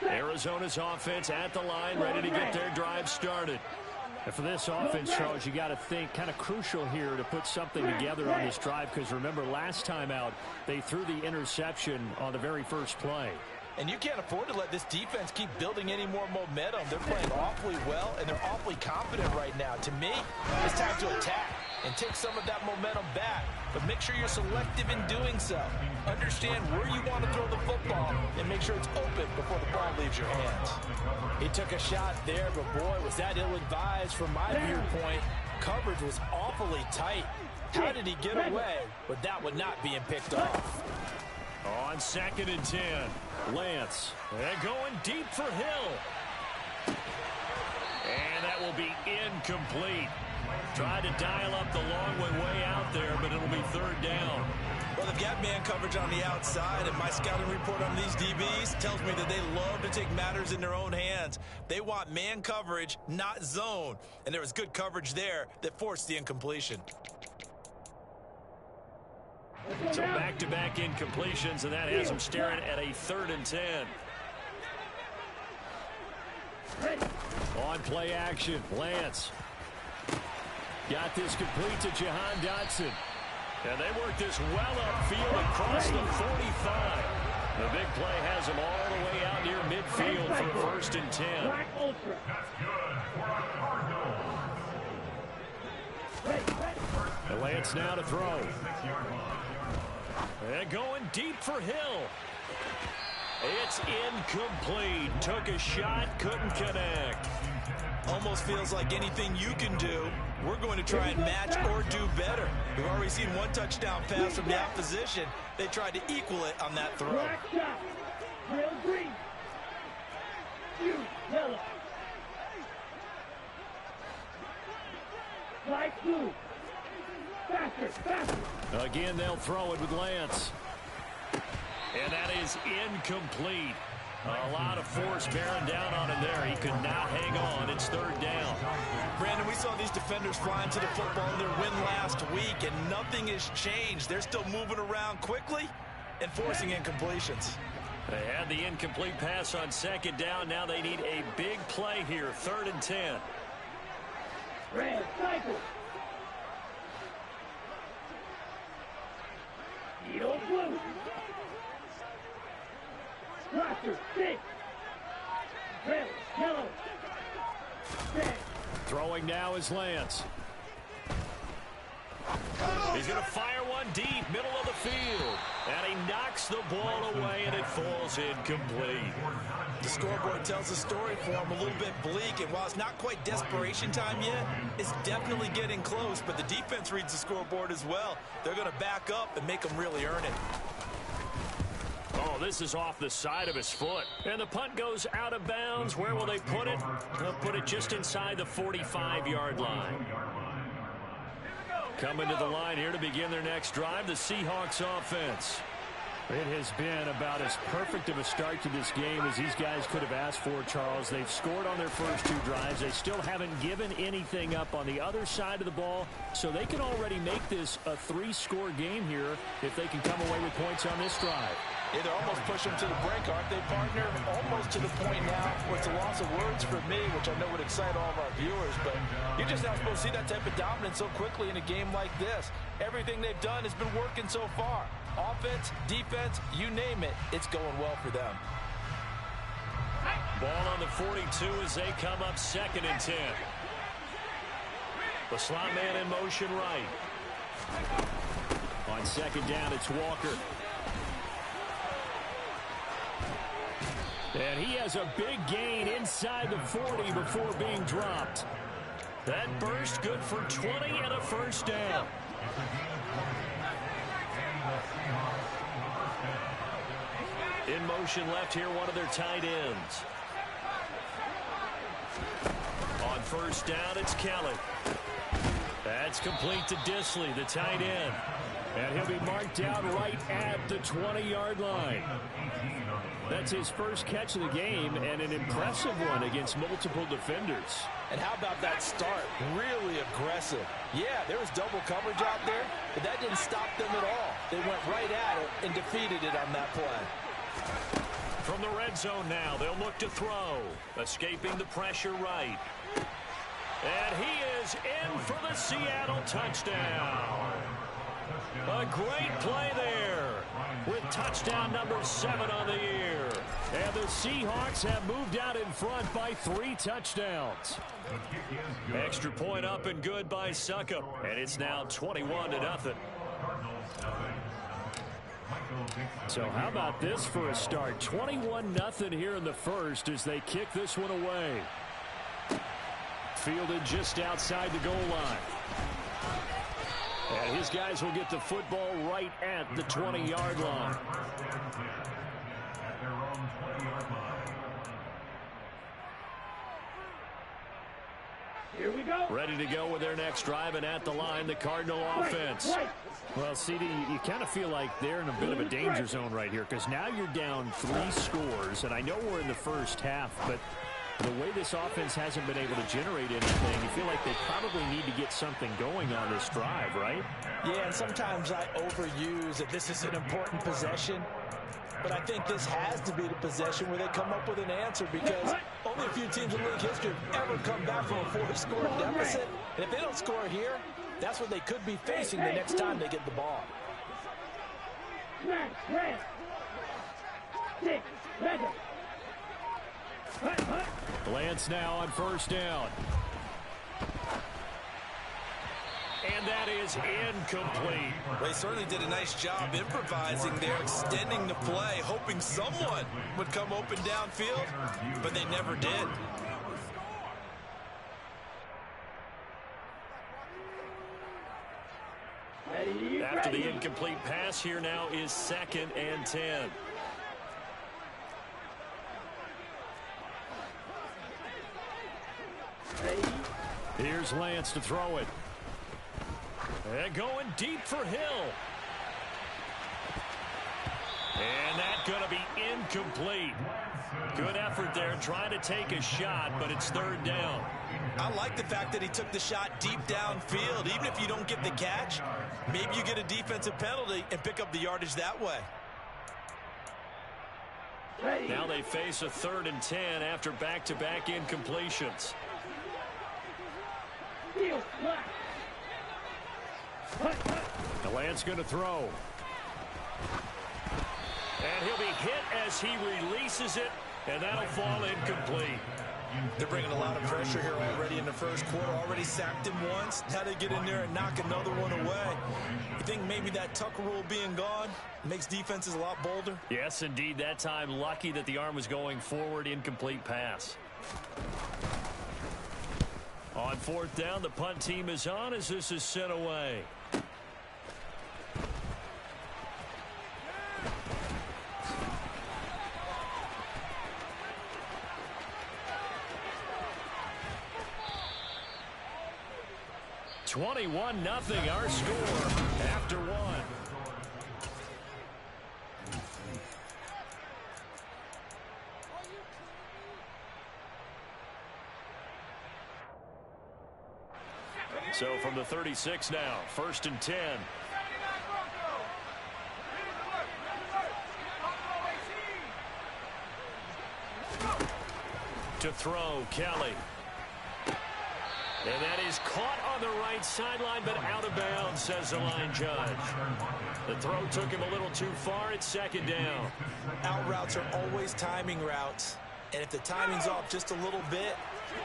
Arizona's offense at the line, ready to get their drive started. And for this offense, Charles, you got to think kind of crucial here to put something together on this drive, because remember last time out they threw the interception on the very first play. And you can't afford to let this defense keep building any more momentum. They're playing awfully well, and they're awfully confident right now. To me, it's time to attack and take some of that momentum back. But make sure you're selective in doing so. Understand where you want to throw the football and make sure it's open before the ball leaves your hands. He took a shot there, but boy, was that ill-advised from my viewpoint. Coverage was awfully tight. How did he get away with that one not being picked off? On 2nd and 10, Lance. And going deep for Hill. And that will be incomplete. Tried to dial up the long way out there, but it'll be 3rd down. Well, they've got man coverage on the outside, and my scouting report on these DBs tells me that they love to take matters in their own hands. They want man coverage, not zone. And there was good coverage there that forced the incompletion. So back-to-back incompletions, and that has them staring at a 3rd and 10. On play action, Lance. Got this complete to Jahan Dotson. And they work this well upfield across the 45. The big play has them all the way out near midfield for 1st and 10. And Lance now to throw. And going deep for Hill. It's incomplete. Took a shot, couldn't connect. Almost feels like anything you can do, we're going to try and match or do better. We've already seen one touchdown pass from the opposition. They tried to equal it on that throw. Again, they'll throw it with Lance. And that is incomplete. A lot of force bearing down on him there. He could not hang on. It's 3rd down. Brandon, we saw these defenders flying to the football in their win last week, and nothing has changed. They're still moving around quickly and forcing incompletions. They had the incomplete pass on 2nd down. Now they need a big play here. 3rd and 10. Red cycle. Yellow blue. Roster 6. Red, yellow. 6. Throwing now is Lance. He's going to fire one deep, middle of the field. And he knocks the ball away, and it falls incomplete. The scoreboard tells a story for him, a little bit bleak. And while it's not quite desperation time yet, it's definitely getting close. But the defense reads the scoreboard as well. They're going to back up and make them really earn it. Oh, this is off the side of his foot. And the punt goes out of bounds. Where will they put it? They'll put it just inside the 45-yard line. Coming to the line here to begin their next drive, the Seahawks offense. It has been about as perfect of a start to this game as these guys could have asked for, Charles. They've scored on their first 2 drives. They still haven't given anything up on the other side of the ball, so they can already make this a 3-score game here if they can come away with points on this drive. Yeah, they're almost pushing them to the brink, aren't they, partner? Almost to the point now where it's a loss of words for me, which I know would excite all of our viewers, but you're just not supposed to see that type of dominance so quickly in a game like this. Everything they've done has been working so far. Offense, defense, you name it, it's going well for them. Ball on the 42 as they come up 2nd and 10. The slot man in motion right. On 2nd down, it's Walker. And he has a big gain inside the 40 before being dropped. That burst good for 20 and a 1st down. In motion left here, one of their tight ends. On 1st down, it's Kelly. That's complete to Disley, the tight end. And he'll be marked down right at the 20-yard line. That's his first catch of the game, and an impressive one against multiple defenders. And how about that start? Really aggressive. Yeah, there was double coverage out there, but that didn't stop them at all. They went right at it and defeated it on that play. From the red zone now, they'll look to throw. Escaping the pressure right. And he is in for the Seattle touchdown. A great play there with touchdown number 7 on the year. And the Seahawks have moved out in front by 3 touchdowns. Extra point up and good by Succop. And it's now 21-0. So how about this for a start? 21-0 here in the first as they kick this one away. Fielded just outside the goal line. And his guys will get the football right at the 20-yard line. Here we go. Ready to go with their next drive, and at the line, the Cardinal offense. Well, CD, you kind of feel like they're in a bit of a danger zone right here because now you're down 3 scores, and I know we're in the first half, but the way this offense hasn't been able to generate anything, you feel like they probably need to get something going on this drive, right? Yeah, and sometimes I overuse that this is an important possession. But I think this has to be the possession where they come up with an answer because only a few teams in league history have ever come back from a 4-score deficit. And if they don't score here, that's what they could be facing the next time they get the ball. Lance now on first down. And that is incomplete. They certainly did a nice job improvising there, extending the play, hoping someone would come open downfield, but they never did. After the incomplete pass, here now is 2nd and 10. Here's Lance to throw it. And going deep for Hill. And that's going to be incomplete. Good effort there trying to take a shot, but it's 3rd down. I like the fact that he took the shot deep downfield. Even if you don't get the catch, maybe you get a defensive penalty and pick up the yardage that way. Now they face a 3rd and 10 after back-to-back incompletions. The Lance going to throw. And he'll be hit as he releases it, and that'll fall incomplete. They're bringing a lot of pressure here already in the first quarter. Already sacked him once. Now they get in there and knock another one away. You think maybe that Tucker rule being gone makes defenses a lot bolder? Yes, indeed. That time, lucky that the arm was going forward. Incomplete pass. On 4th down, the punt team is on as this is sent away. $21-0 our score after 1. So from the 36 now, 1st and 10. To throw, Kelly. And that is caught on the right sideline, but out of bounds, says the line judge. The throw took him a little too far. It's 2nd down. Out routes are always timing routes. And if the timing's off just a little bit,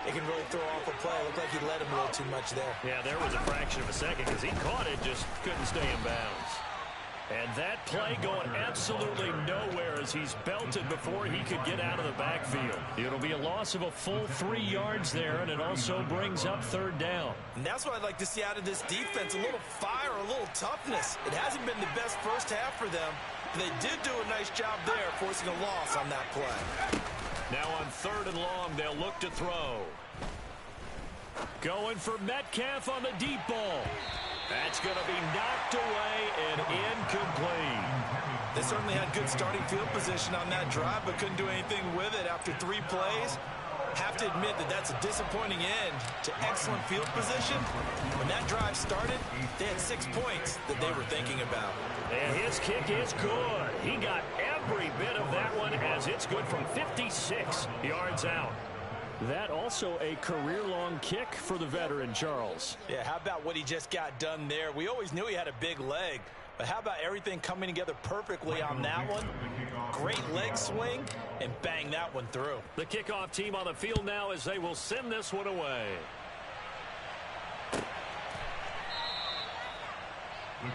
it can really throw off a play. It looked like he let him a little too much there. Yeah, there was a fraction of a second because he caught it, just couldn't stay in bounds. And that play going absolutely nowhere as he's belted before he could get out of the backfield. It'll be a loss of a full 3 yards there, and it also brings up 3rd down. And that's what I'd like to see out of this defense, a little fire, a little toughness. It hasn't been the best first half for them, but they did do a nice job there forcing a loss on that play. Now on 3rd and long, they'll look to throw. Going for Metcalf on the deep ball. That's going to be knocked away and incomplete. They certainly had good starting field position on that drive, but couldn't do anything with it after 3 plays. Have to admit that that's a disappointing end to excellent field position. When that drive started, they had 6 points that they were thinking about. And his kick is good. He got every bit of that one as it's good from 56 yards out. That also a career-long kick for the veteran, Charles. Yeah, how about what he just got done there? We always knew he had a big leg, but how about everything coming together perfectly on that one? Great leg swing, and bang that one through. The kickoff team on the field now as they will send this one away. The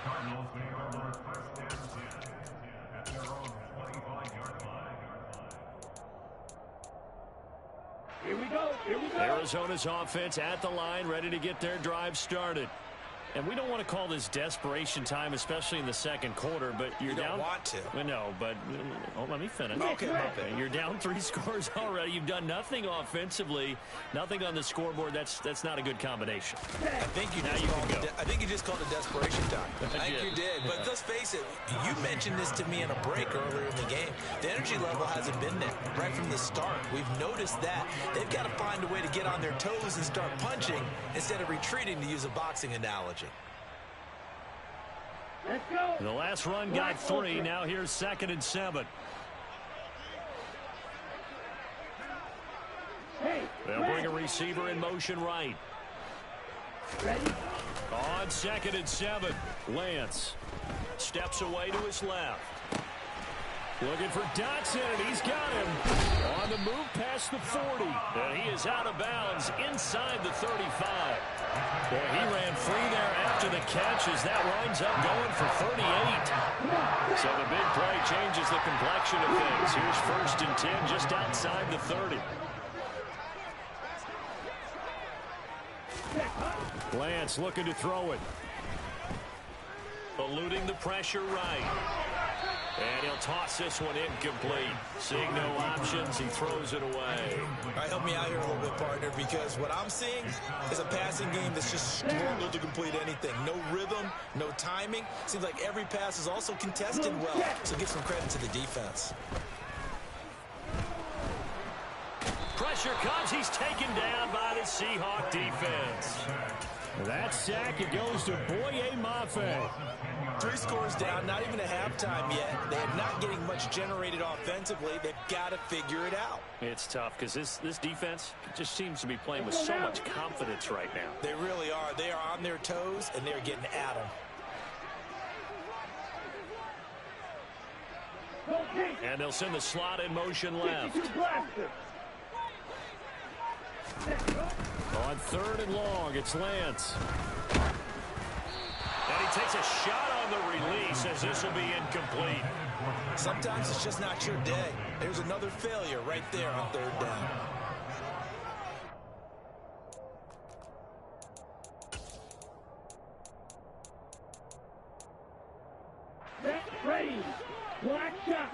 Cardinals make our first down at their own 25-yard line. Here we go. Here we go. Arizona's offense at the line, ready to get their drive started. And we don't want to call this desperation time, especially in the second quarter, but you're down. You don't want to. Well, no, but let me finish. Okay. You're down 3 scores already. You've done nothing offensively, nothing on the scoreboard. That's not a good combination. I think you just called it desperation time. I think you did. But let's face it, you mentioned this to me in a break earlier in the game. The energy level hasn't been there right from the start. We've noticed that. They've got to find a way to get on their toes and start punching instead of retreating, to use a boxing analogy. Let's go. The last run got 3. Now here's 2nd and 7. Hey, They'll bring a receiver in motion right. ready? On 2nd and 7, Lance steps away to his left. Looking for Dotson, and he's got him. On the move past the 40. And he is out of bounds inside the 35. Boy, he ran free there after the catch as that winds up going for 38. So the big play changes the complexion of things. Here's 1st and 10 just outside the 30. Lance looking to throw it. Eluding the pressure right. And he'll toss this one incomplete. Seeing no options, he throws it away. All right, help me out here a little bit, partner, because what I'm seeing is a passing game that's just struggled to complete anything. No rhythm, no timing. Seems like every pass is also contested well, so give some credit to the defense. Pressure comes. He's taken down by the Seahawk defense. That sack, it goes to Boye Mafe. 3 scores down, not even a halftime yet. They're not getting much generated offensively. They've got to figure it out. It's tough because this defense just seems to be playing with so much confidence right now. They really are. They are on their toes, and they're getting at them. And they'll send the slot in motion left. On 3rd and long, it's Lance. And he takes a shot on the release as this will be incomplete. Sometimes it's just not your day. There's another failure right there on 3rd down. Ready. Black shot.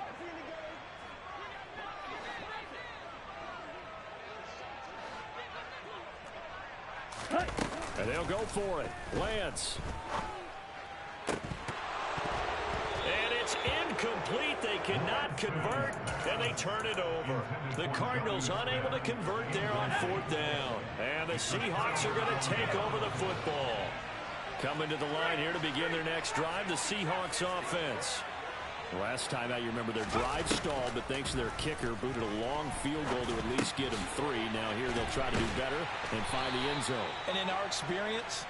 And they'll go for it. Lance. And it's incomplete. They cannot convert, and they turn it over. The Cardinals unable to convert there on 4th down. And the Seahawks are going to take over the football. Coming to the line here to begin their next drive, the Seahawks offense. Last time out, you remember their drive stalled, but thanks to their kicker, booted a long field goal to at least get them 3. Now here they'll try to do better and find the end zone. And in our experience,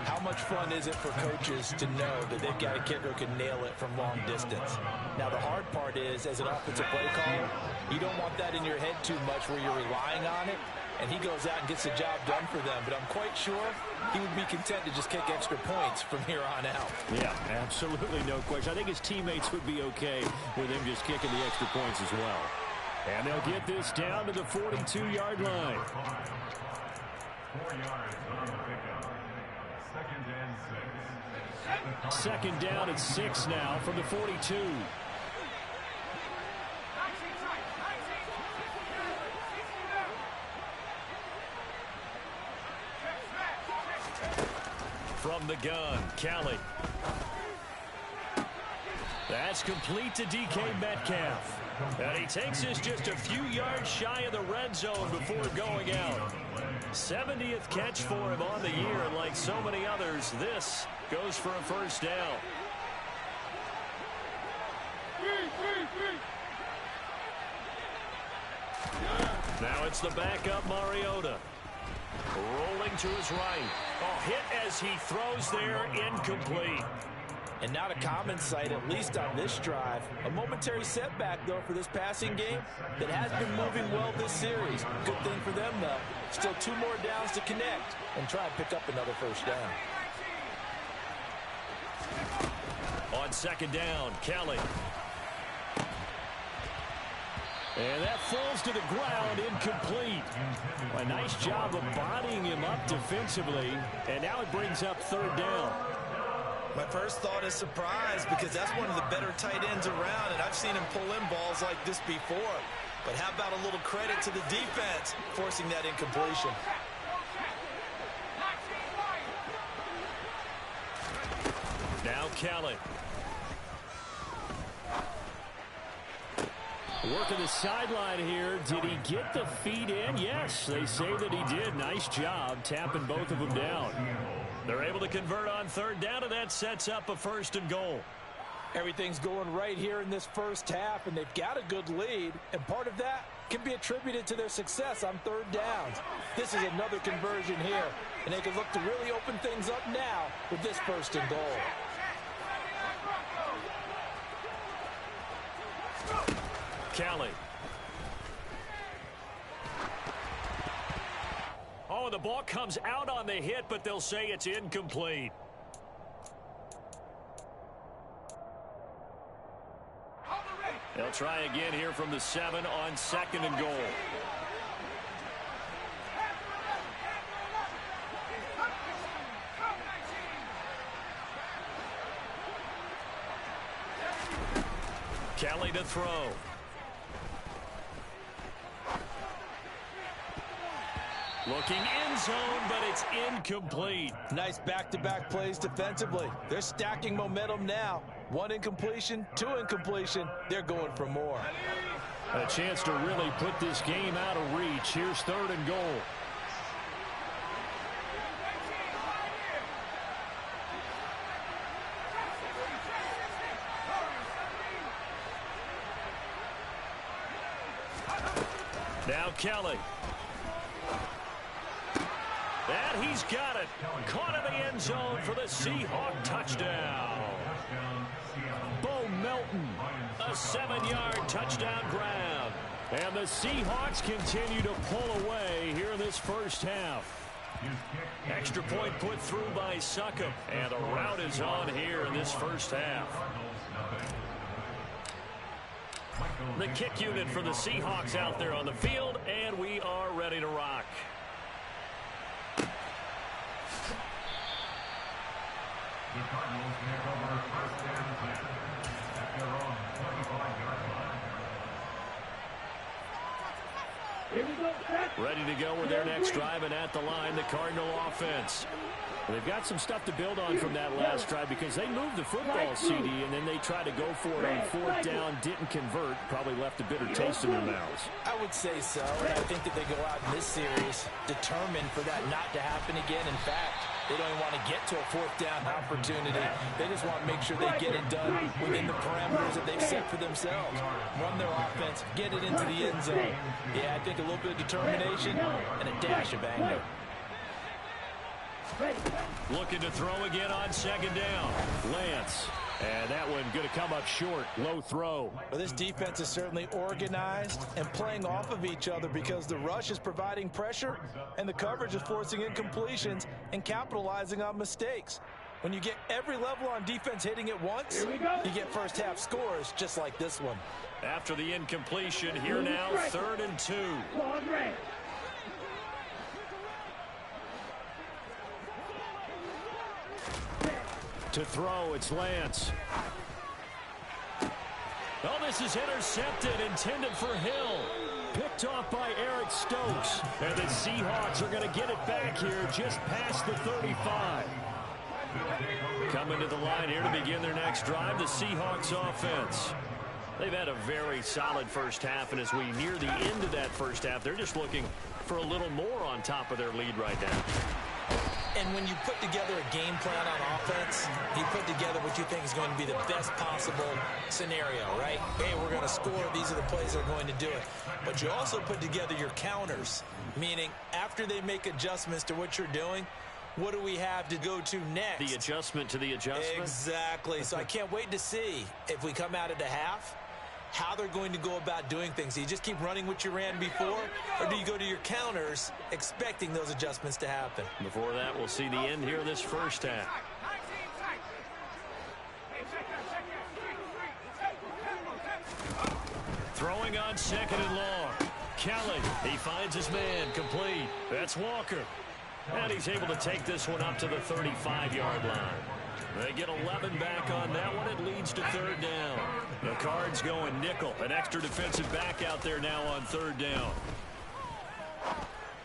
how much fun is it for coaches to know that they've got a kicker who can nail it from long distance? Now, the hard part is, as an offensive play caller, you don't want that in your head too much where you're relying on it, and he goes out and gets the job done for them. But I'm quite sure he would be content to just kick extra points from here on out. Yeah, absolutely no question. I think his teammates would be okay with him just kicking the extra points as well. And they'll get this down to the 42-yard line. 4 yards on the pickup. 2nd and 6. 2nd down and 6 now from the 42. From the gun, Kelly. That's complete to DK Metcalf. And he takes this just a few yards shy of the red zone before going out. 70th catch for him on the year, and like so many others, this goes for a 1st down. Now it's the backup Mariota. Rolling to his right. Oh, hit as he throws there, incomplete. And not a common sight, at least on this drive. A momentary setback, though, for this passing game that has been moving well this series. Good thing for them, though. Still 2 more downs to connect and try and pick up another first down. On second down, Kelly. And that falls to the ground, incomplete. A nice job of bodying him up defensively. And now it brings up third down. My first thought is surprise, because that's one of the better tight ends around, and I've seen him pull in balls like this before. But how about a little credit to the defense forcing that incompletion? Now Kelly. Working the sideline here. Did he get the feet in? Yes, they say that he did. Nice job tapping both of them down. They're able to convert on third down, and that sets up a 1st and goal. Everything's going right here in this first half, and they've got a good lead, and part of that can be attributed to their success on third downs. This is another conversion here, and they can look to really open things up now with this 1st and goal. Kelly. Oh, the ball comes out on the hit, but they'll say it's incomplete. They'll try again here from the 7 on 2nd and goal. Kelly to throw. Looking end zone, but it's incomplete. Nice back-to-back plays defensively. They're stacking momentum now. 1 incompletion, 2 incompletion. They're going for more. A chance to really put this game out of reach. Here's 3rd and goal. Now Kelly. And he's got it. Caught in the end zone for the Seahawk touchdown. Bo Melton, a 7-yard touchdown grab. And the Seahawks continue to pull away here in this first half. Extra point put through by Succop. And the route is on here in this first half. The kick unit for the Seahawks out there on the field, and we are ready to rock. The Cardinals take over 1st and 10 at their own 25-yard line. Ready to go with their next drive, and at the line, the Cardinal offense. They've got some stuff to build on from that last drive because they moved the football, CD, and then they tried to go for it on 4th down, didn't convert, probably left a bitter taste in their mouths. I would say so, and I think that they go out in this series determined for that not to happen again. In fact, they don't even want to get to a 4th down opportunity. They just want to make sure they get it done within the parameters that they've set for themselves. Run their offense, get it into the end zone. Yeah, I think a little bit of determination and a dash of anger. Looking to throw again on 2nd down. Lance. And that one going to come up short. Low throw. Well, this defense is certainly organized and playing off of each other because the rush is providing pressure and the coverage is forcing incompletions and capitalizing on mistakes. When you get every level on defense hitting at once, you get first half scores just like this one. After the incompletion, here now 3rd and 2. To throw, it's Lance. Oh, this is intercepted, intended for Hill. Picked off by Eric Stokes. And the Seahawks are going to get it back here just past the 35. Coming to the line here to begin their next drive, the Seahawks offense. They've had a very solid first half, and as we near the end of that first half, they're just looking for a little more on top of their lead right now. And when you put together a game plan on offense, you put together what you think is going to be the best possible scenario, right? Hey, we're going to score. These are the plays that are going to do it. But you also put together your counters, meaning after they make adjustments to what you're doing, what do we have to go to next? The adjustment to the adjustment? Exactly. So I can't wait to see if we come out at the half, how they're going to go about doing things. Do you just keep running what you ran before, or do you go to your counters expecting those adjustments to happen? Before that, we'll see the end here of this first half. Throwing on second and long. Kelly, he finds his man, complete. That's Walker. And he's able to take this one up to the 35-yard line. They get 11 back on that one. It leads to third down. The Cards going nickel. An extra defensive back out there now on third down.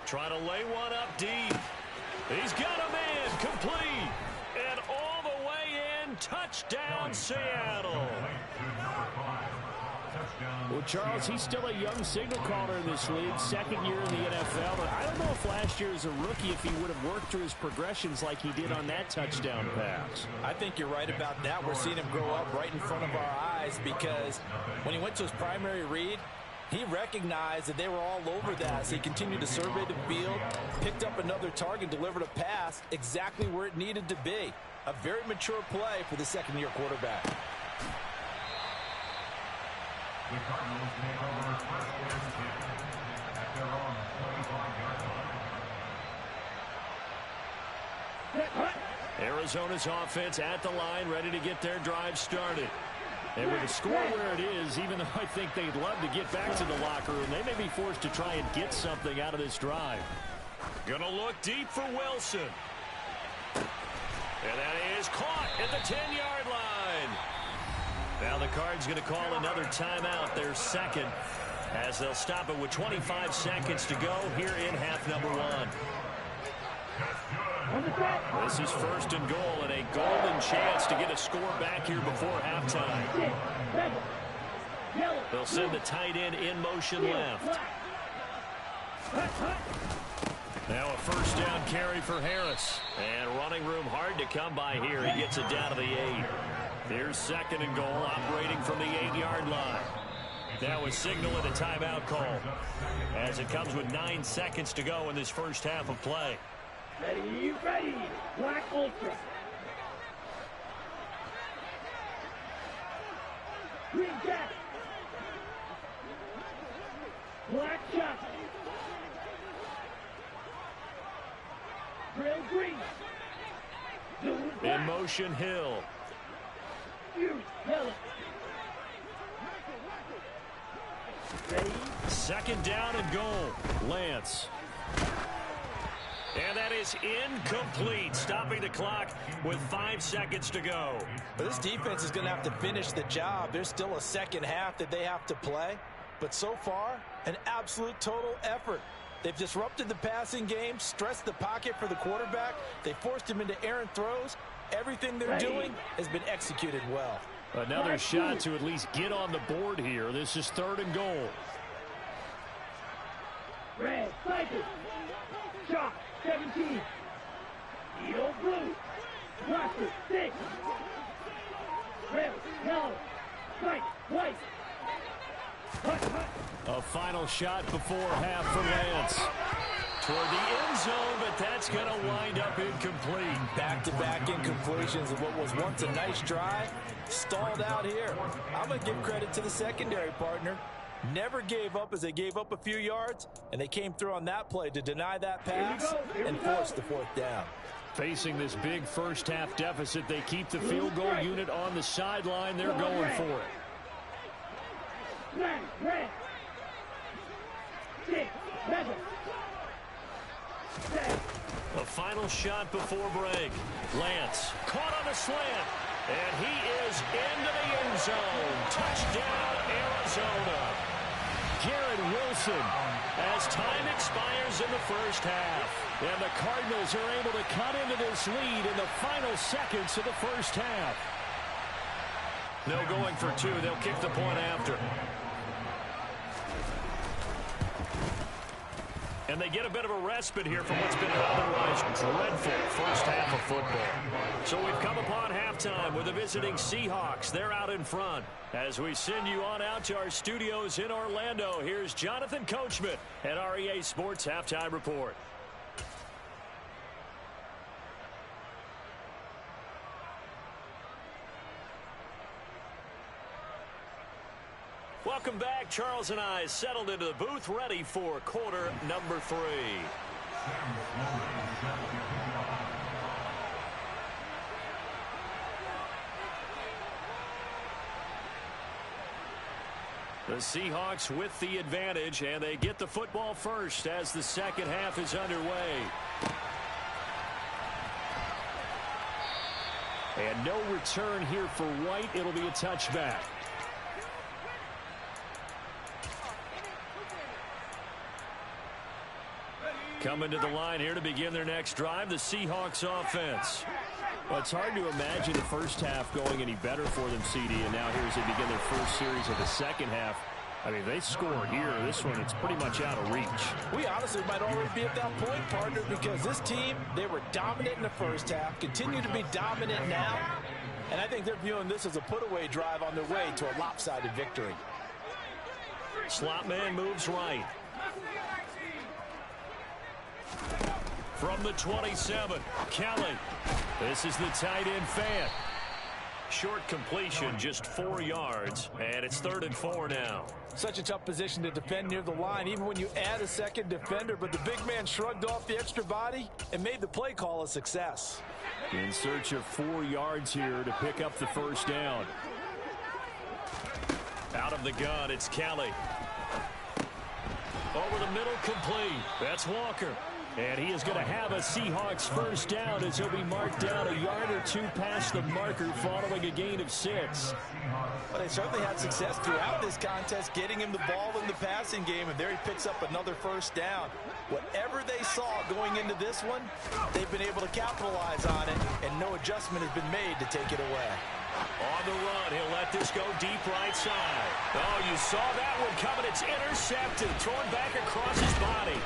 Trying to lay one up deep. He's got a man, complete. And all the way in, touchdown Seattle. Well, Charles, he's still a young signal caller in this league, second year in the NFL. But I don't know if last year as a rookie, if he would have worked through his progressions like he did on that touchdown pass. I think you're right about that. We're seeing him grow up right in front of our eyes because when he went to his primary read, he recognized that they were all over that. So he continued to survey the field, picked up another target, delivered a pass exactly where it needed to be. A very mature play for the second-year quarterback. The Cardinals take over first and 10 at their own 25-yard line. Arizona's offense at the line, ready to get their drive started. And with the score where it is, even though I think they'd love to get back to the locker room, they may be forced to try and get something out of this drive. Gonna look deep for Wilson. And that is caught at the 10-yard line. Now the Cards going to call another timeout, their second, as they'll stop it with 25 seconds to go here in half number one. This is first and goal and a golden chance to get a score back here before halftime. They'll send the tight end in motion left. Now a first down carry for Harris. And running room hard to come by here. He gets it down to the 8. Here's second and goal, operating from the 8-yard line. That was signaling a timeout call as it comes with 9 seconds to go in this first half of play. Ready, ready, Black Ultra. Green Jack. Black Shot. Trail Green. In motion, Hill. Yellow. Ready. Second down and goal. Lance. And that is incomplete, stopping the clock with 5 seconds to go. But this defense is going to have to finish the job. There's still a second half that they have to play. But so far, an absolute total effort. They've disrupted the passing game, stressed the pocket for the quarterback. They forced him into errant throws. Everything they're doing has been executed well. Another shot to at least get on the board here. This is third and goal. Red, Cycle. Shot, 17. Yellow, blue. Blaster, 6. Red, yellow. White, white. A final shot before half for Lance. Toward the end zone, but that's going to wind up incomplete. Back-to-back incompletions of what was once a nice drive, stalled out here. I'm going to give credit to the secondary partner. Never gave up as they gave up a few yards, and they came through on that play to deny that pass and force the fourth down. Facing this big first half deficit, they keep the field goal unit on the sideline. They're going for it. Red. 6, 7. A final shot before break. Lance caught on the slant, and he is into the end zone. Touchdown, Arizona. Garrett Wilson as time expires in the first half. And the Cardinals are able to cut into this lead in the final seconds of the first half. No going for 2. They'll kick the point after. And And they get a bit of a respite here from what's been an otherwise dreadful first half of football. So we've come upon halftime with the visiting Seahawks. They're out in front. As we send you on out to our studios in Orlando, here's Jonathan Coachman at REA Sports Halftime Report. Welcome back. Charles and I settled into the booth, ready for quarter number 3. The Seahawks with the advantage, and they get the football first as the second half is underway. And no return here for White. It'll be a touchback. Coming to the line here to begin their next drive, the Seahawks offense. Well, it's hard to imagine the first half going any better for them, CD, and now here as they begin their first series of the second half. I mean, they score here. This one, it's pretty much out of reach. We honestly might already be at that point, partner, because this team, they were dominant in the first half, continue to be dominant now, and I think they're viewing this as a put-away drive on their way to a lopsided victory. Slot man moves right. From the 27, Kelly. This is the tight end fan. Short completion, just 4 yards, and it's 3rd and 4 now. Such a tough position to defend near the line, even when you add a second defender, but the big man shrugged off the extra body and made the play call a success. In search of 4 yards here to pick up the first down. Out of the gun, it's Kelly. Over the middle, complete. That's Walker. And he is going to have a Seahawks first down as he'll be marked down a yard or 2 past the marker following a gain of 6. Well, they certainly had success throughout this contest getting him the ball in the passing game, and there he picks up another first down. Whatever they saw going into this one, they've been able to capitalize on it, and no adjustment has been made to take it away. On the run, he'll let this go deep right side. Oh, you saw that one coming. It's intercepted, thrown back across his body.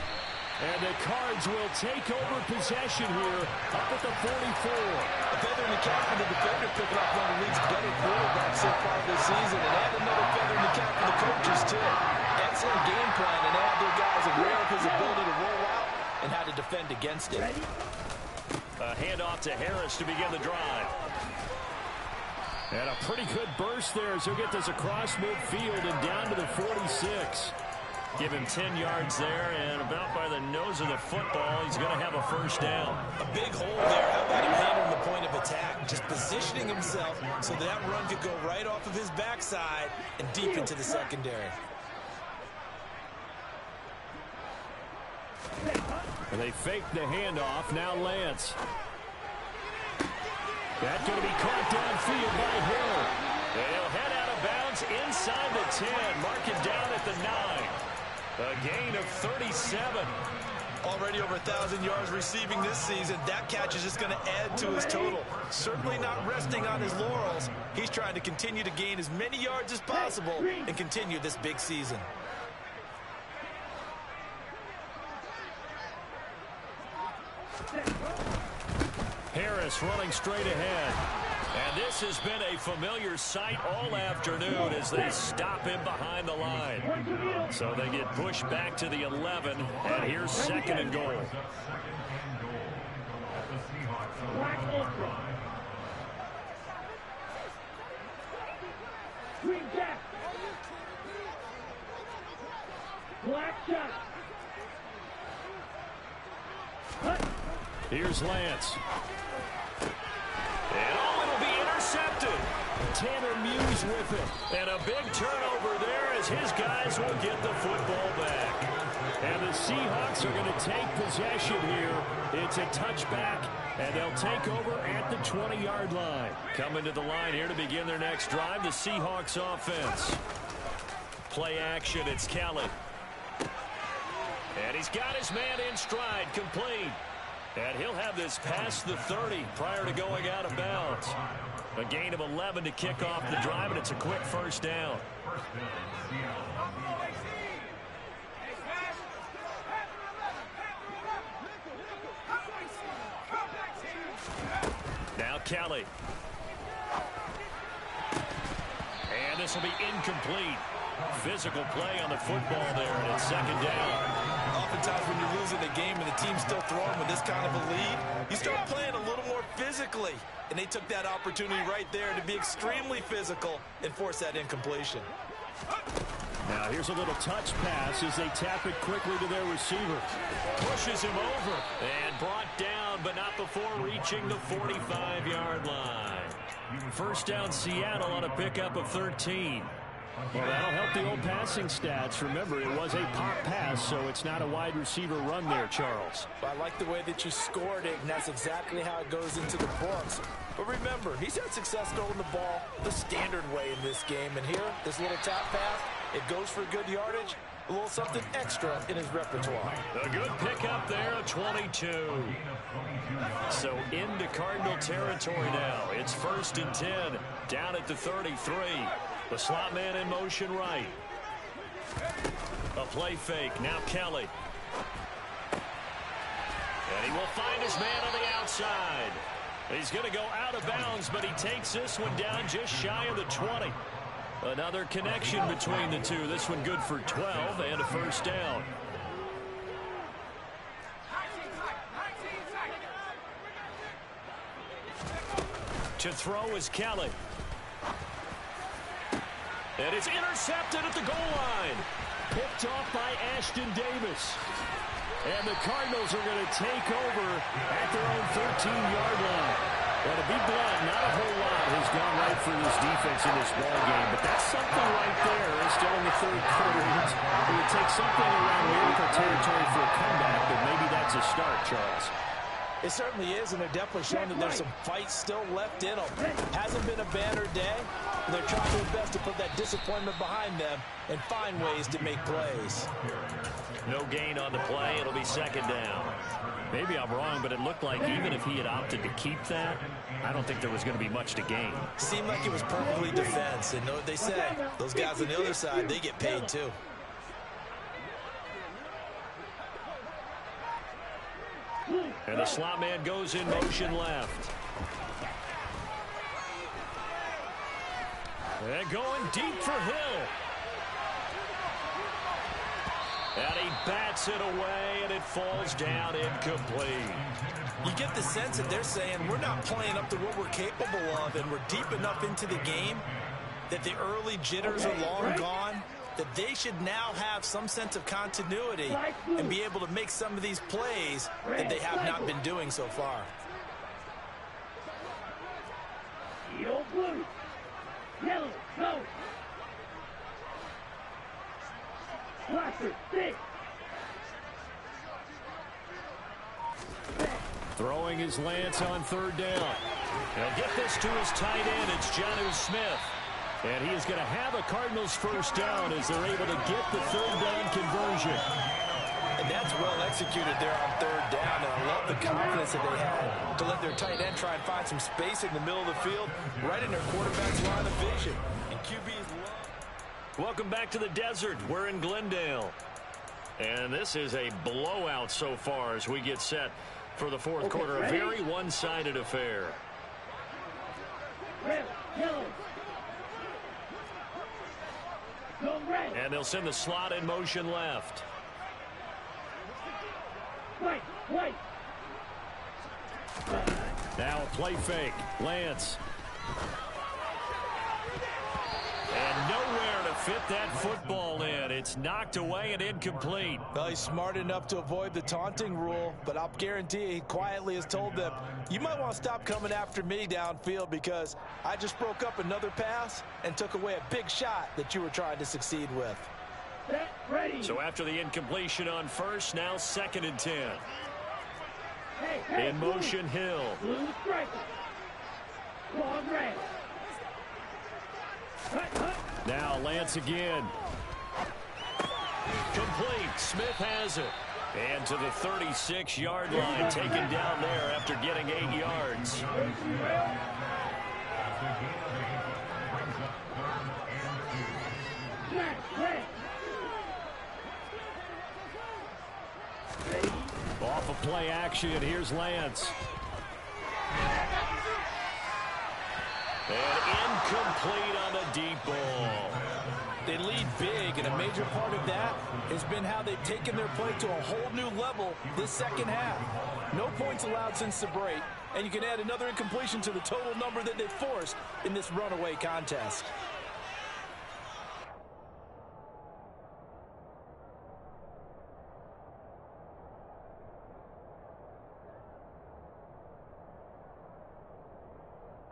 And the Cards will take over possession here up at the 44. A feather in the cap for the defender, picking up one of the league's better quarterbacks so far this season, and add another feather in the cap for the coaches, too. Excellent game plan, and they have their guys aware of his ability to roll out and how to defend against it. A handoff to Harris to begin the drive. And a pretty good burst there as he'll get this across midfield and down to the 46. Give him 10 yards there, and about by the nose of the football, he's going to have a first down. A big hole there. How about him handling the point of attack? Just positioning himself so that run could go right off of his backside and deep into the secondary. And they fake the handoff. Now Lance. That's going to be caught downfield by Hill. And he'll head out of bounds inside the 10. Mark it down at the 9. A gain of 37. Already over 1,000 yards receiving this season. That catch is just going to add to his total. Certainly not resting on his laurels. He's trying to continue to gain as many yards as possible and continue this big season. Harris running straight ahead. And this has been a familiar sight all afternoon as they stop him behind the line. So they get pushed back to the 11, and here's 2nd and goal. Here's Lance. And it'll be intercepted. Tanner Muse with it. And a big turnover there as his guys will get the football back. And the Seahawks are going to take possession here. It's a touchback, and they'll take over at the 20-yard line. Coming to the line here to begin their next drive, the Seahawks offense. Play action, it's Kelly. And he's got his man in stride, complete. And he'll have this past the 30 prior to going out of bounds. A gain of 11 to kick off the drive, and it's a quick first down. Kelly. And this will be incomplete. Physical play on the football there, and it's second down. Oftentimes when you're losing a game and the team's still throwing with this kind of a lead, you start playing a little more physically. And they took that opportunity right there to be extremely physical and force that incompletion. Now here's a little touch pass as they tap it quickly to their receiver. Pushes him over and brought down, but not before reaching the 45-yard line. First down Seattle on a pickup of 13. Well, that'll help the old passing stats. Remember, it was a pop pass, so it's not a wide receiver run there, Charles. Well, I like the way that you scored it, and that's exactly how it goes into the books. But remember, he's had success throwing the ball the standard way in this game. And here, this little tap pass, it goes for good yardage, a little something extra in his repertoire. A good pickup there, a 22. So into Cardinal territory now. It's 1st and 10, down at the 33. The slot man in motion right. A play fake. Now Kelly. And he will find his man on the outside. He's going to go out of bounds, but he takes this one down just shy of the 20. Another connection between the two. This one good for 12 and a first down. To throw is Kelly. And it's intercepted at the goal line. Picked off by Ashton Davis. And the Cardinals are going to take over at their own 13-yard line. Well, to be blunt, not a whole lot has gone right for this defense in this ball game, but that's something right there. Still in the third quarter. It would take something around miracle territory for a comeback, but maybe that's a start, Charles. It certainly is, and they're definitely showing that there's some fight still left in them. Hasn't been a banner day. They're trying their best to put that disappointment behind them and find ways to make plays. No gain on the play. It'll be second down. Maybe I'm wrong, but it looked like even if he had opted to keep that, I don't think there was going to be much to gain. Seemed like it was perfectly defense, and know what they say. Those guys on the other side, they get paid too. And the slot man goes in motion left. And going deep for Hill. And he bats it away, and it falls down incomplete. You get the sense that they're saying we're not playing up to what we're capable of, and we're deep enough into the game that the early jitters are long gone, that they should now have some sense of continuity and be able to make some of these plays that they have not been doing so far. Yellow, blue. Yellow, go. Blaster, stick. Throwing his Lance on third down. He'll get this to his tight end. It's Jonnu Smith. And he is going to have a Cardinals first down as they're able to get the third down conversion. And that's well executed there on third down. And I love the confidence that they had to let their tight end try and find some space in the middle of the field, right in their quarterback's line of vision. And QB's love. Welcome back to the desert. We're in Glendale. And this is a blowout so far as we get set for the fourth quarter. A very one-sided affair. Red, yellow. Go red. And they'll send the slot in motion left. White, white. Now a play fake. Lance. And nowhere to fit that football in. It's knocked away and incomplete. Well, he's smart enough to avoid the taunting rule, but I'll guarantee he quietly has told them, you might want to stop coming after me downfield because I just broke up another pass and took away a big shot that you were trying to succeed with. Set, ready. So after the incompletion on first, now 2nd and 10. Hey, In motion, Hill. blue striker. Long red. Hut, hut. Now Lance again. Complete. Smith has it. And to the 36-yard line, taken down there after getting 8 yards. Smash, red. Ready. Off of play action, here's Lance. And incomplete on the deep ball. They lead big, and a major part of that has been how they've taken their play to a whole new level this second half. No points allowed since the break, and you can add another incompletion to the total number that they've forced in this runaway contest.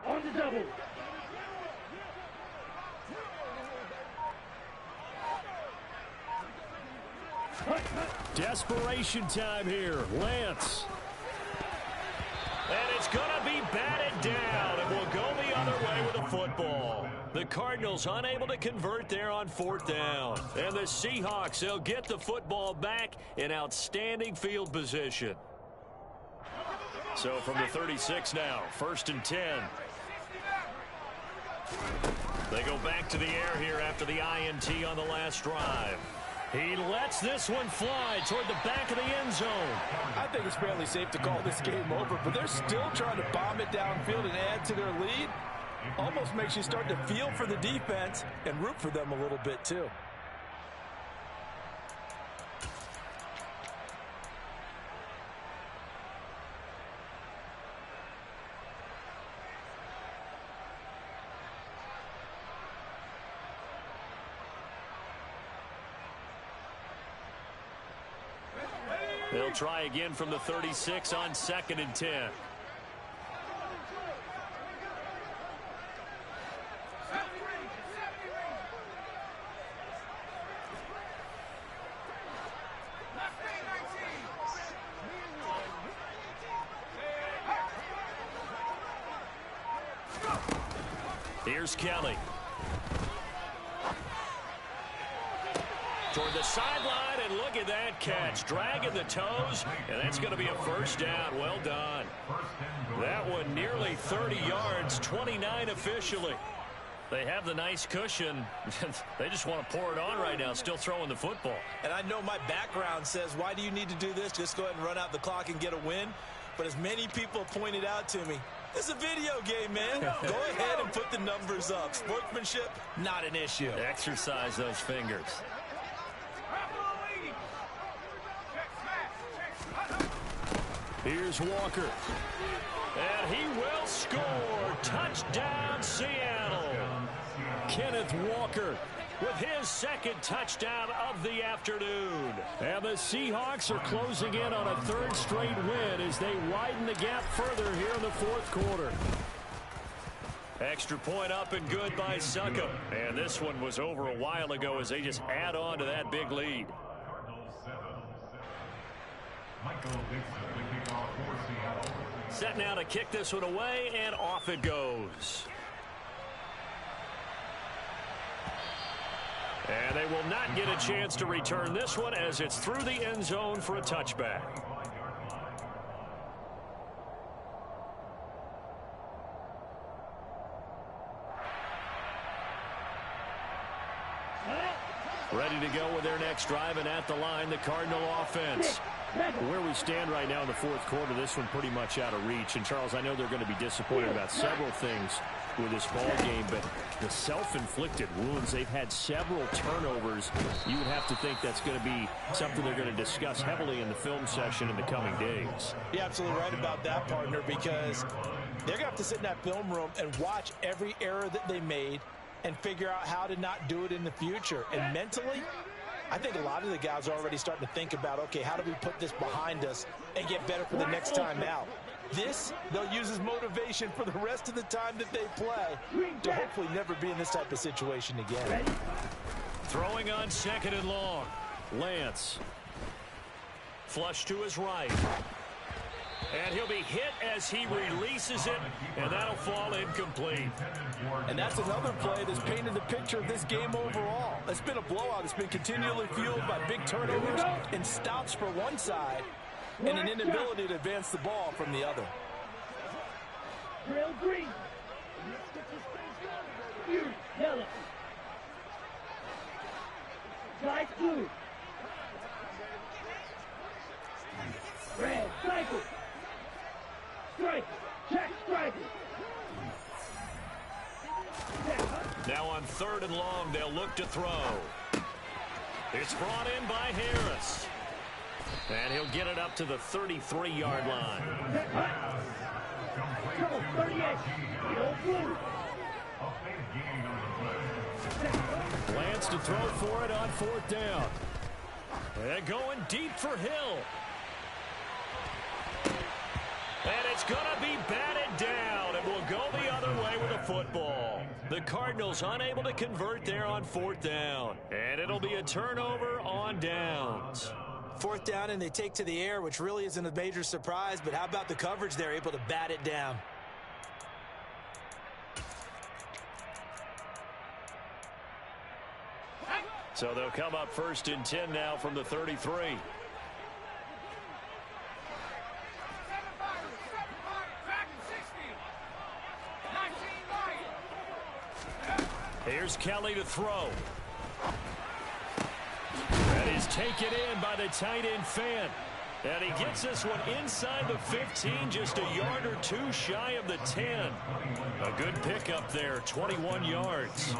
On the double. Desperation time here. Lance. And it's going to be batted down, and will go the other way with the football. The Cardinals unable to convert there on 4th down. And the Seahawks, they'll get the football back in outstanding field position. So from the 36 now, 1st and 10. They go back to the air here after the INT on the last drive. He lets this one fly toward the back of the end zone. I think it's fairly safe to call this game over, but they're still trying to bomb it downfield and add to their lead. Almost makes you start to feel for the defense and root for them a little bit too. They'll try again from the 36 on 2nd and 10. Here's Kelly. Toward the sideline, and look at that catch. Dragging the toes, and that's going to be a 1st down. Well done. That one nearly 30 yards, 29 officially. They have the nice cushion. They just want to pour it on right now, still throwing the football. And I know my background says, why do you need to do this? Just go ahead and run out the clock and get a win. But as many people pointed out to me, this is a video game, man. Go ahead and put the numbers up. Sportsmanship, not an issue. Exercise those fingers. Here's Walker. And he will score. Touchdown, Seattle. Kenneth Walker with his 2nd touchdown of the afternoon. And the Seahawks are closing in on a 3rd straight win as they widen the gap further here in the 4th quarter. Extra point up and good by Succop. And this one was over a while ago as they just add on to that big lead. Set now to kick this one away, and off it goes. And they will not get a chance to return this one as it's through the end zone for a touchback. Ready to go with their next drive, and at the line, the Cardinal offense. Where we stand right now in the 4th quarter, this one pretty much out of reach. And, Charles, I know they're going to be disappointed about several things with this ball game, but the self-inflicted wounds, they've had several turnovers. You would have to think that's going to be something they're going to discuss heavily in the film session in the coming days. You're absolutely right about that, partner, because they're going to have to sit in that film room and watch every error that they made and figure out how to not do it in the future. And mentally, I think a lot of the guys are already starting to think about, okay, how do we put this behind us and get better for the next time out? This, they'll use as motivation for the rest of the time that they play to hopefully never be in this type of situation again. Throwing on 2nd and long. Lance. Flush to his right. And he'll be hit as he releases it, and that'll fall incomplete. And that's another play that's painted the picture of this game overall. It's been a blowout. It's been continually fueled by big turnovers and stops for one side and an inability to advance the ball from the other. Drill green. Yellow. Light blue. Red. Cycle. Strike. Check. Strike. and long. They'll look to throw. It's brought in by Harris. And he'll get it up to the 33-yard line. Come on, 38. Go blue. Plans to throw for it on 4th down. And going deep for Hill. And it's going to be batted down. It will go the other way with a football. The Cardinals unable to convert there on 4th down. And it'll be a turnover on downs. 4th down, and they take to the air, which really isn't a major surprise. But how about the coverage? They're able to bat it down. So they'll come up 1st and 10 now from the 33. Here's Kelly to throw. That is taken in by the tight end Fan. And he gets this one inside the 15, just a yard or two shy of the 10. A good pickup there, 21 yards.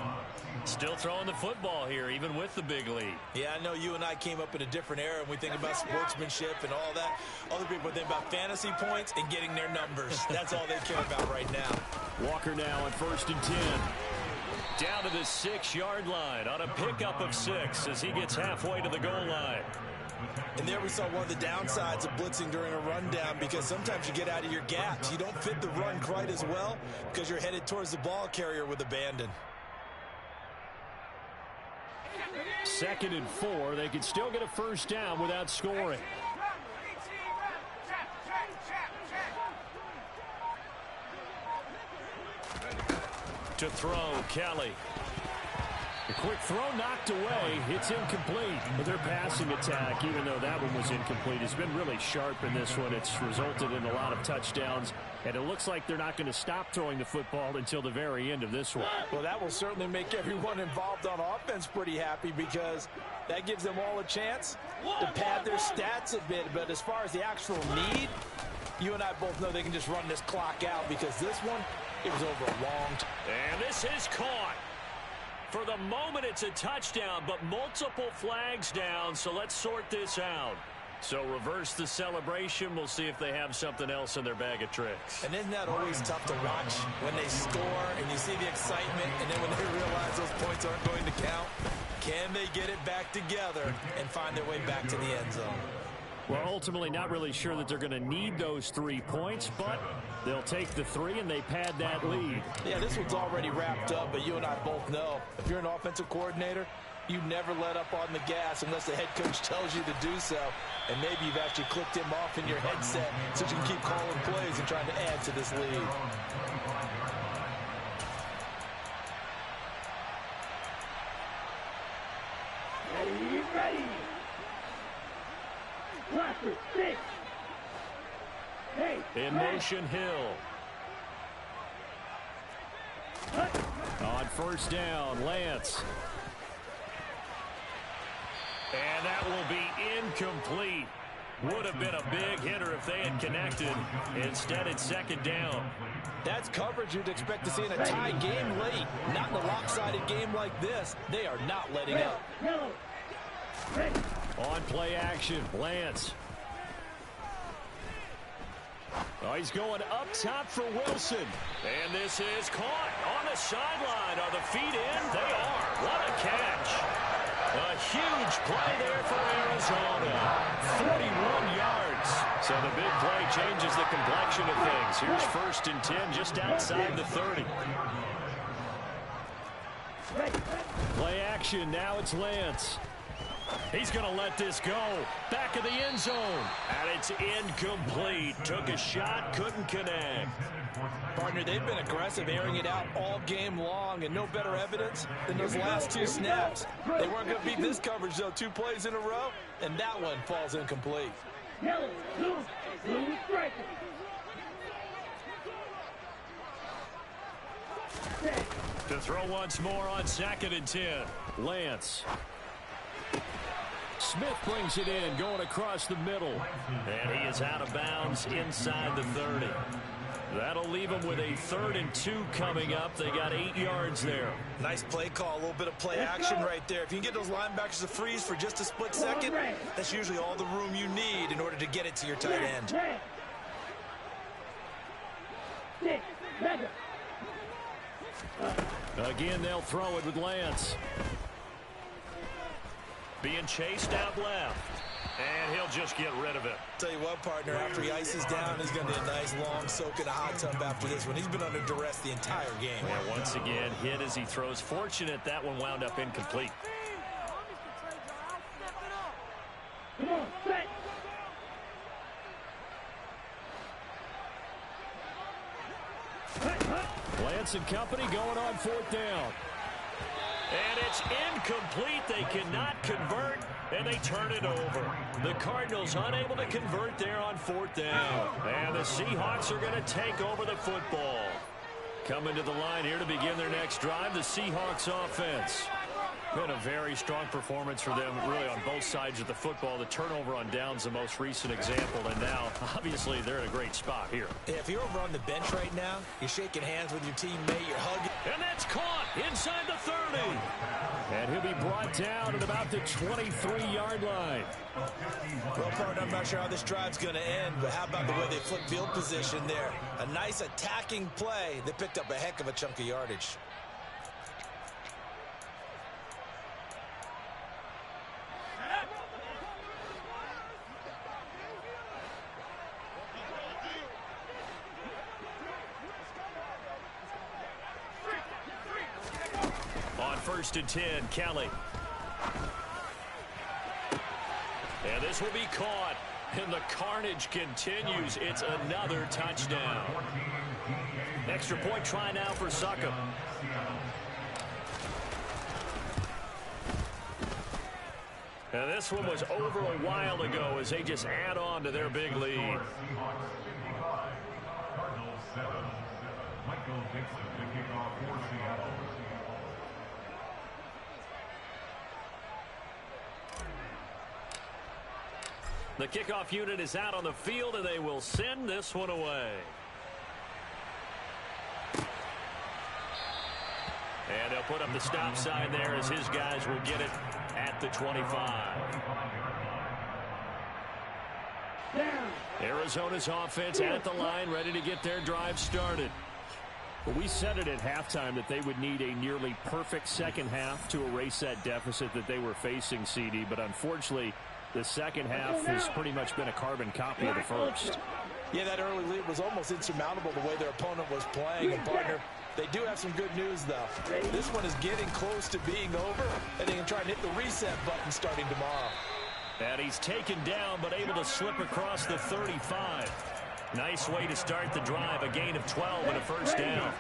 Still throwing the football here, even with the big lead. Yeah, I know you and I came up in a different era, and we think about sportsmanship and all that. Other people think about fantasy points and getting their numbers. That's all they care about right now. Walker now on 1st and 10. Down to the 6-yard line on a pickup of 6 as he gets halfway to the goal line. And there we saw one of the downsides of blitzing during a rundown, because sometimes you get out of your gaps. You don't fit the run quite as well because you're headed towards the ball carrier with abandon. 2nd and 4. They can still get a 1st down without scoring. To throw, Kelly. The quick throw knocked away. It's incomplete. But their passing attack, even though that one was incomplete, has been really sharp in this one. It's resulted in a lot of touchdowns. And it looks like they're not going to stop throwing the football until the very end of this one. Well, that will certainly make everyone involved on offense pretty happy, because that gives them all a chance to pad their stats a bit. But as far as the actual need, you and I both know they can just run this clock out, because this one, it was over a long time. And this is caught. For the moment, it's a touchdown, but multiple flags down, so let's sort this out. So reverse the celebration. We'll see if they have something else in their bag of tricks. And isn't that always tough to watch when they score and you see the excitement, and then when they realize those points aren't going to count? Can they get it back together and find their way back to the end zone? Well, ultimately not really sure that they're going to need those 3 points, but they'll take the 3 and they pad that lead. Yeah, this one's already wrapped up, but you and I both know if you're an offensive coordinator, you never let up on the gas unless the head coach tells you to do so. And maybe you've actually clicked him off in your headset so you can keep calling plays and trying to add to this lead. Ready. Blocker, 6. Hey. In motion, Hill. On 1st down, Lance. And that will be incomplete. Would have been a big hitter if they had connected. Instead, it's 2nd down. That's coverage you'd expect to see in a tie game late. Not in a lopsided game like this. They are not letting up. On play action, Lance. Oh, he's going up top for Wilson. And this is caught on the sideline. Are the feet in? They are. What a catch. A huge play there for Arizona. 41 yards. So the big play changes the complexion of things. Here's 1st and 10 just outside the 30. Play action. Now it's Lance. He's going to let this go. Back of the end zone. And it's incomplete. Took a shot, couldn't connect. Partner, they've been aggressive, airing it out all game long, and no better evidence than those last 2 snaps. They weren't going to beat this coverage, though, 2 plays in a row, and that one falls incomplete. Yellow, blue striker. To throw once more on 2nd and 10. Lance. Smith brings it in, going across the middle. And he is out of bounds inside the 30. That'll leave them with a 3rd and 2 coming up. They got 8 yards there. Nice play call, a little bit of play action right there. If you can get those linebackers to freeze for just a split second, that's usually all the room you need in order to get it to your tight end. Again, they'll throw it with Lance. Being chased out left. And he'll just get rid of it. Tell you what, partner, after he ices down, he's going to be a nice long soak in a hot tub after this one. He's been under duress the entire game. And once again, hit as he throws. Fortunate that one wound up incomplete. Come on, set. Lance and company going on 4th down. And it's incomplete. They cannot convert, and they turn it over. The Cardinals unable to convert there on 4th down. And the Seahawks are going to take over the football. Coming to the line here to begin their next drive, the Seahawks offense. Been a very strong performance for them, really, on both sides of the football. The turnover on downs, the most recent example, and now, obviously, they're in a great spot here. Yeah, if you're over on the bench right now, you're shaking hands with your teammate, you're hugging. And that's caught inside the 30. And he'll be brought down at about the 23-yard line. Well, partner, I'm not sure how this drive's going to end, but how about the way they flip field position there? A nice attacking play. They picked up a heck of a chunk of yardage. On 1st and 10, Kelly. And this will be caught. And the carnage continues. It's another touchdown. Extra point try now for Suckup. And this one was over a while ago as they just add on to their big lead. Cardinals 7. Michael Dixon to kick off for Seattle. The kickoff unit is out on the field, and they will send this one away. And they'll put up the stop sign there as his guys will get it at the 25. Arizona's offense at the line, ready to get their drive started. Well, we said it at halftime that they would need a nearly perfect second half to erase that deficit that they were facing, CD, but unfortunately, the second half has pretty much been a carbon copy of the first. Yeah, that early lead was almost insurmountable the way their opponent was playing. And, partner, they do have some good news, though. This one is getting close to being over, and they can try and hit the reset button starting tomorrow. And he's taken down, but able to slip across the 35. Nice way to start the drive, a gain of 12 and a first down.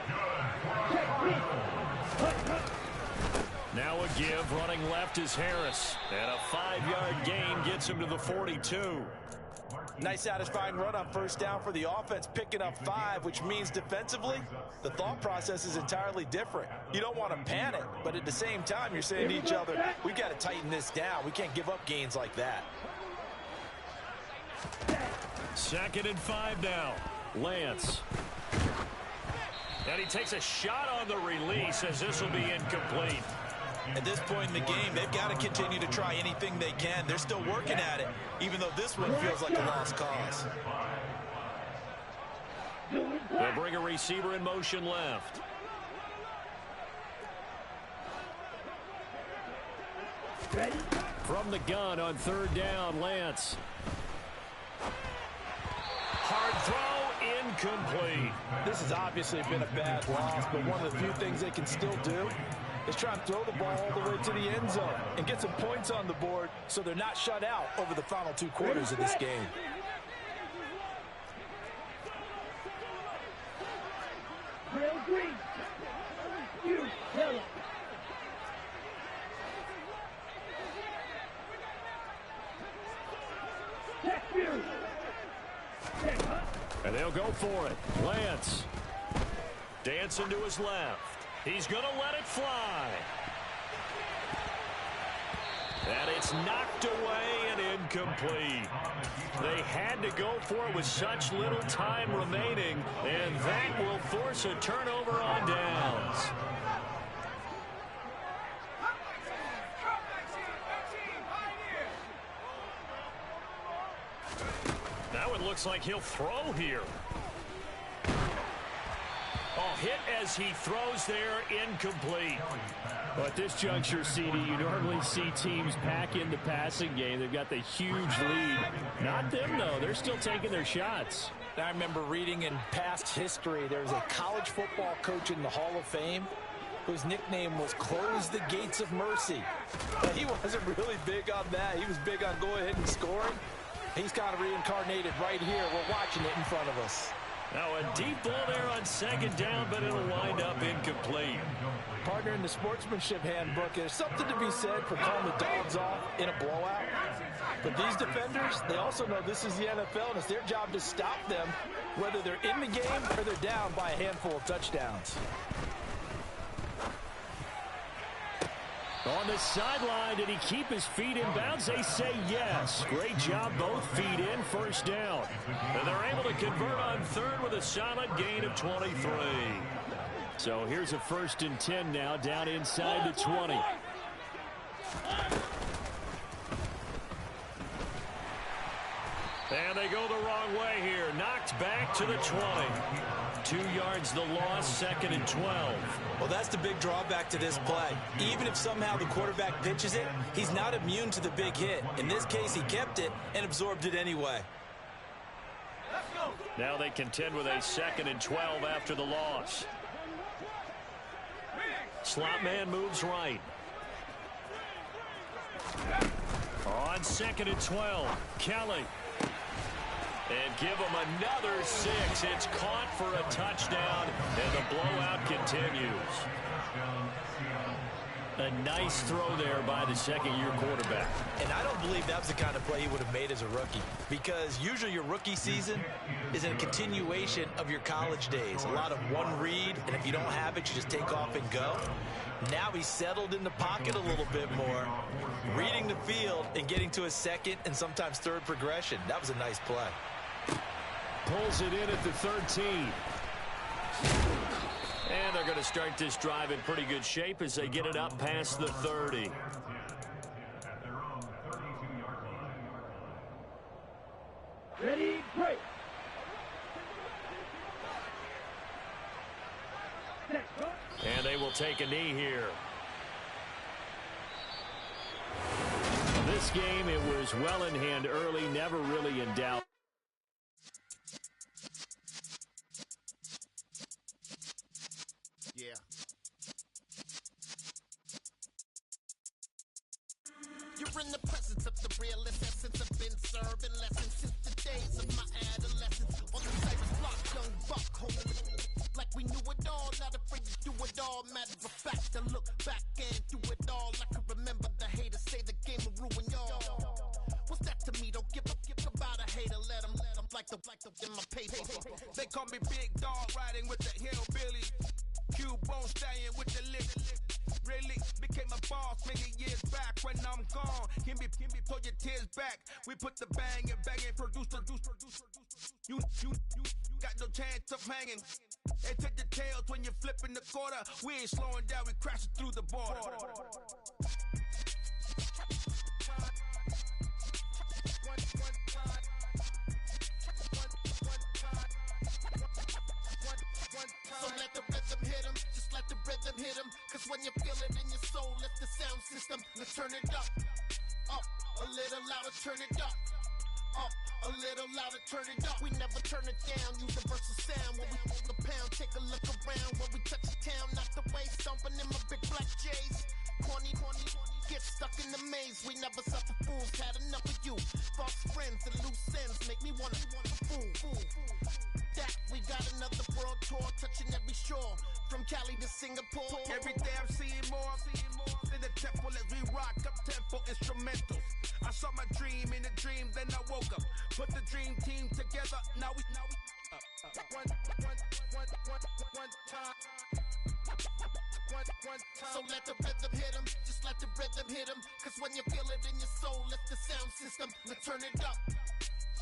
Now a give, running left is Harris. And a 5-yard gain gets him to the 42. Nice satisfying run on first down for the offense, picking up 5, which means defensively, the thought process is entirely different. You don't want to panic, but at the same time, you're saying to each other, we've got to tighten this down. We can't give up gains like that. 2nd and 5 now. Lance. And he takes a shot on the release as this will be incomplete. At this point in the game, they've got to continue to try anything they can. They're still working at it, even though this one feels like a lost cause. They'll bring a receiver in motion left. From the gun on 3rd down, Lance. Hard throw, incomplete. This has obviously been a bad loss, but one of the few things they can still do is try and throw the ball all the way to the end zone and get some points on the board so they're not shut out over the final 2 quarters of this game. Real green. You tell him. Check Fury. And they'll go for it. Lance. Dancing to his left. He's going to let it fly. And it's knocked away and incomplete. They had to go for it with such little time remaining, and that will force a turnover on downs. Now it looks like he'll throw here. Oh, hit as he throws there, incomplete. Well, at this juncture, CD, you normally see teams pack in the passing game. They've got the huge lead. Not them, though. They're still taking their shots. I remember reading in past history, there was a college football coach in the Hall of Fame whose nickname was Close the Gates of Mercy. But he wasn't really big on that. He was big on go ahead and scoring. He's kind of reincarnated right here. We're watching it in front of us. Now a deep ball there on second down, but it'll wind up incomplete. Partner, in the sportsmanship handbook, there's something to be said for calling the dogs off in a blowout. But these defenders, they also know this is the NFL, and it's their job to stop them, whether they're in the game or they're down by a handful of touchdowns. On the sideline, did he keep his feet in bounds? They say yes. Great job, both feet in, first down. And they're able to convert on third with a solid gain of 23. So here's a 1st and 10 now, down inside the 20. And they go the wrong way here. Knocked back to the 20. 2 yards the loss, 2nd and 12. Well, that's the big drawback to this play. Even if somehow the quarterback pitches it, he's not immune to the big hit. In this case, he kept it and absorbed it anyway. Now they contend with a 2nd and 12 after the loss. Slot man moves right. On 2nd and 12, Kelly. And give him another 6. It's caught for a touchdown, and the blowout continues. A nice throw there by the second-year quarterback. And I don't believe that was the kind of play he would have made as a rookie, because usually your rookie season is a continuation of your college days. A lot of one read, and if you don't have it, you just take off and go. Now he's settled in the pocket a little bit more, reading the field and getting to a second and sometimes third progression. That was a nice play. Pulls it in at the 13. And they're going to start this drive in pretty good shape as they get it up past the 30. Ready, break. And they will take a knee here. This game, it was well in hand early, never really in doubt. Yeah. You're in the presence of the realest essence. I've been serving lessons since the days of my adolescence. On the Cypress block, young buck, holding like we knew it all, not afraid to do it all. Matter of fact, I look back and do it all. I can remember the haters say the game will ruin y'all. What's that to me? Don't give about a hater. Let them like the in my paper. They call me Big Dog, riding with the hillbilly. Q-Bone stallion with the lick. Really became a boss many years back. When I'm gone, can be pull your tears back. We put the bang and produce. You got no chance of hanging. And take the tails when you're flipping the quarter. We ain't slowing down, we crashing through the border. So let the rhythm hit him, just let the rhythm hit him. Cause when you feel it in your soul, lift the sound system. Let's turn it up, a little louder, turn it up, a little louder, turn it up. We never turn it down, universal sound. When we hold the pound, take a look around. When we touch the town, not the way, stomping in my big black J's. Corny, get stuck in the maze. We never suffer fools, had enough of you. False friends and loose ends make me wanna fool. That we got another world tour, touching every shore, from Cali to Singapore. Every day I'm seeing more in the temple as we rock up tempo instrumentals. I saw my dream in a dream, then I woke up. Put the dream team together. Now we one time. So let the rhythm hit 'em, just let the rhythm hit 'em. Cause when you feel it in your soul, lift the sound system. Now turn it up,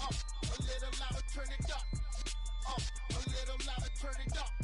a little louder, turn it up, a little louder, turn it up.